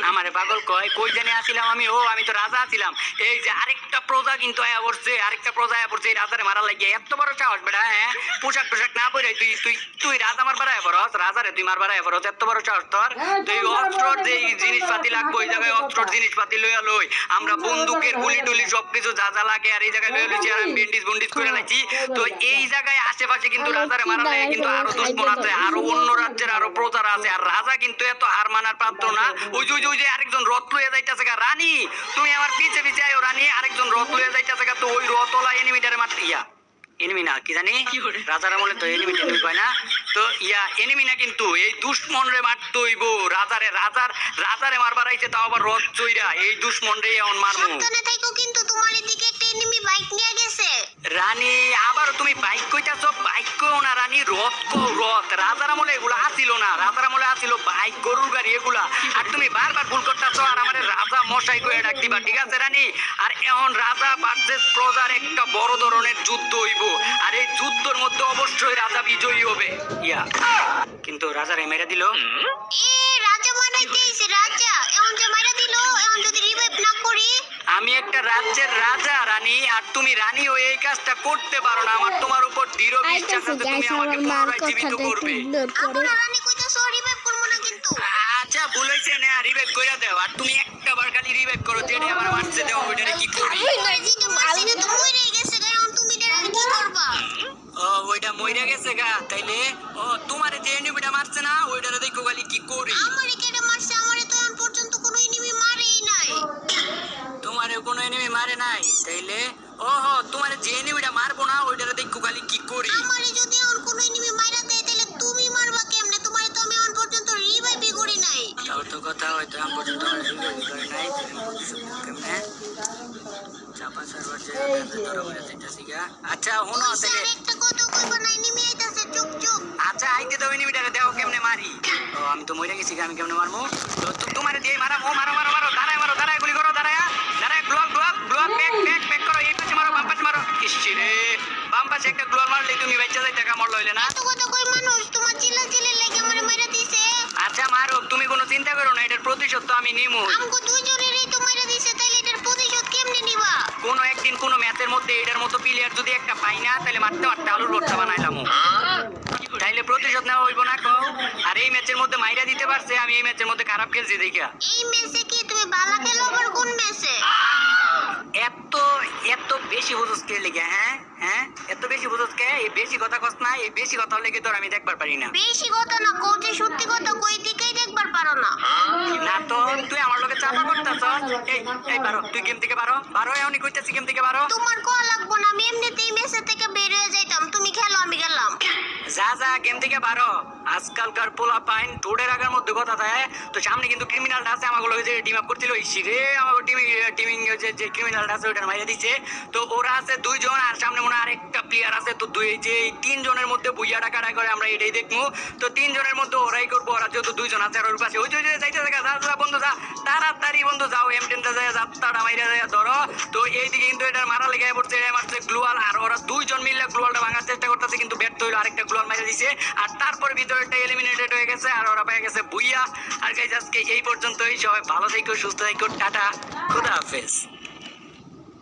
আমারে পাগল কয় কই জানি আসিলাম আমি আমি তো রাজা ছিলাম এই যে আরেকটা প্রজা কিন্তু আয়া পড়ছে এই রাজারে মারা লাগিয়ে এত বড় সাহস বেটা হ্যাঁ পোশাক টোশাক না পরে তুই তুই তুই রাজা মারবার আয়া পড়স রাজারে তুই মারবার আয়া পড়স এত বড় সাহস তোর তুই অস্ত্রর যে জিনিসপাতি লাগবে ওই জায়গায় অস্ত্রর জিনিসপাতি লইয়া লই আমরা বন্দুকের গুলি টুলি সবকিছু যা যা লাগে আর এই জায়গায় লইয়া লইছি আর আমি বেন্ডিস করে লাইছি তো এই জায়গায় আশেপাশে কিন্তু রাজারে মারা লাগে কিন্তু আরো দুশ্মন আছে আরো অন্য রাজ্যের আরো প্রজারা আছে আর রাজা কিন্তু এত হার মানার পাত্র না ওই যে আরেকজন রথ লইয়া যাইতাছে গা রানী তুমি আমার পিছে পিছে আইও রানী আরেকজন রথ লইয়া যাইতাছে গা তো ওই রথওয়ালা এনিমিটারে মারতে এনিমি না কি জানি রাজার আমলে তো এনিমি টেনিমি কয় না তো এনিমি না কিন্তু এই দুশ্মন রে মারতে হইব রাজারে মারবার আইছে তাও আবার রথ চইরা এই দুশ্মন রে এখন মারমু সাবধানে থাকো কিন্তু তোমার এদিকে একটা এনিমি বাইক নিয়ে গেছে রানী আবার তুমি বাইক কইতাছো বাইক কও না রানী রথ কও রথ রাজার আমলে এগুলা আসিল না রাজার আমলে আসিল বাইক গরুর গাড়ি এগুলা আর তুমি বারবার ভুল করতেছো আর আমারে রাজা মশাই কইয়া ডাক দিবা ঠিক আছে রানী আর এখন রাজা ভার্সেস প্রজার একটা বড় ধরনের যুদ্ধ হইব আর এই যুদ্ধের মধ্যে অবশ্যই রাজা বিজয়ী হবে কিন্তু রাজারে মেরে দিল রাজা মারাইতেছে রাজা এখন যে মারা দিল এখন যদি রিভাইভ না করি আমি একটা রাজ্যের রাজা রানী আর তুমি রানী হয়ে এই কাজটা করতে পারো না আমার তোমার উপর দৃঢ় বিশ্বাস আছে তুমি আমাকে পুনরায় জীবিত করবে আমরা রানী কইতাছো রিভাইভ করব না কিন্তু আচ্ছা বলেছে না রিভাইভ কইরা দাও আর তুমি একটা বার খালি রিভাইভ করো যেটা আমার মারতে দাও ওইটারে কি করি মাসিনে তো মরে গেছে এখন তুমি এটা কি করবা ওইটা মইরা গেছে গা তাইলে তোমারে যে এনিমিটা মারছে না ওইটারে দেখো খালি কি করি আমারে কেটে মারছে আমারে তো এখন পর্যন্ত কোনো এনিমি মারেই নাই তোমারে কোনো এনিমি মারে নাই তাইলে তোমারে যে এনিমিটা মারবো না ওইটারে দেখো খালি কি করি আমারে যদি এখন কোনো এনিমি মাইরা দেয় তাহলে তুমি মারবা কেমনে তোমারে তো আমি এখন পর্যন্ত রিভাইভই করি নাই তাও তো কথা হয়তো এখন পর্যন্ত রিভাইভ করে নাই কেমনে চাপা সার্ভার যে ধরে বলে যাইতাছি গা আচ্ছা হনো তাইলে একটা কথা কইবা না এনিমি আইতাছে চুপ চুপ আচ্ছা আইতে দাও এনিমিটারে দাও কেমনে মারি আমি তো মইরা গেছি আমি কেমনে মারমু তো তোমারে দিয়ে মারো দাঁড়ায় গুলি করো দাঁড়ায় ব্লক ব্যাক করো এই পাশে মারো বাম পাশে মারো ইসরে বাম পাশে একটা গ্লোয়াল মারলে তুমি বাচ্চা যাইতে কামড় লইলে না এত কথা কই মানুষ তোমার চিল্লা লাগে আমারে মাইরা দিছে আচ্ছা মারো তুমি কোনো চিন্তা করো না এটার প্রতিশোধ তো আমি নিমু আমগো দুইজনেরই তো মাইরা দিছে তাইলে এটার প্রতিশোধ কেমনে নিবা কোনো একদিন কোনো ম্যাচের মধ্যে এটার মতো প্লেয়ার যদি একটা পাই না তাহলে মারতে আলুর ভর্তা বানাইলামু তাইলে প্রতিশোধ নেওয়া হইব না কও আর এই ম্যাচের মধ্যে মাইরা দিতে পারছে আমি এই ম্যাচের মধ্যে খারাপ খেলছি দেখা এই ম্যাচে কি তুমি ভালো খেলো আবার কোন ম্যাচে এত বেশি বুঝছ কে লেগে হ্যাঁ এত বেশি বুঝছ কে এই বেশি কথা কস না এই বেশি কথা লেগে তোর আমি দেখবার পারি না বেশি কথা না কও যে সত্যি কথা কই দিকেই দেখবার পারো না না তো তুই আমার লগে চাপা করতেছ এই পারো তুই গেম থেকে পারো এখনই কইতাছি গেম থেকে পারো তোমার কোয়া লাগবো না আমি এমনিতেই মেসে থেকে বের হয়ে যাইতাম তুমি খেলো আমি গেলাম যা গেম থেকে পারো আজকালকার পোলা পাইন টোডের আগের মধ্যে কথা থাকে তো সামনে কিন্তু ক্রিমিনালটা আছে আমাকে লগে যে টিম আপ করছিল ইসিরে আমাকে টিমিং যে ক্রিমিনালটা আছে ওইটা মাইরা দিছে তো ওরা আছে দুইজন আর সামনে মনে আরেকটা প্লেয়ার আছে তো যে তিনজনের মধ্যে বুইয়া টাকাটা করে আমরা এটাই দেখবো তো তিনজনের মধ্যে ওরাই করবো ওরা যেহেতু দুইজন আছে আর ওর পাশে ওই যাইতে যা বন্ধু যা তাড়াতাড়ি বন্ধু যাও এমটেনটা যায় যাত্রাটা মাইরা যায় ধরো তো এইদিকে কিন্তু এটা মারা লেগে পড়ছে এটা মারছে গ্লোয়াল আর ওরা দুইজন মিলে গ্লোয়ালটা ভাঙার চেষ্টা করতেছে কিন্তু ব্যর্থ হইলো আরেকটা গ্লোয়াল মাইরা দিছে আর তারপর ভিতরেটা এলিমিনেটেড হয়ে গেছে আর ওরা পেয়ে গেছে বুইয়া আর গাইস আজকে এই পর্যন্তই সবাই ভালো থেকো সুস্থ থেকো টাটা খুদা হাফেজ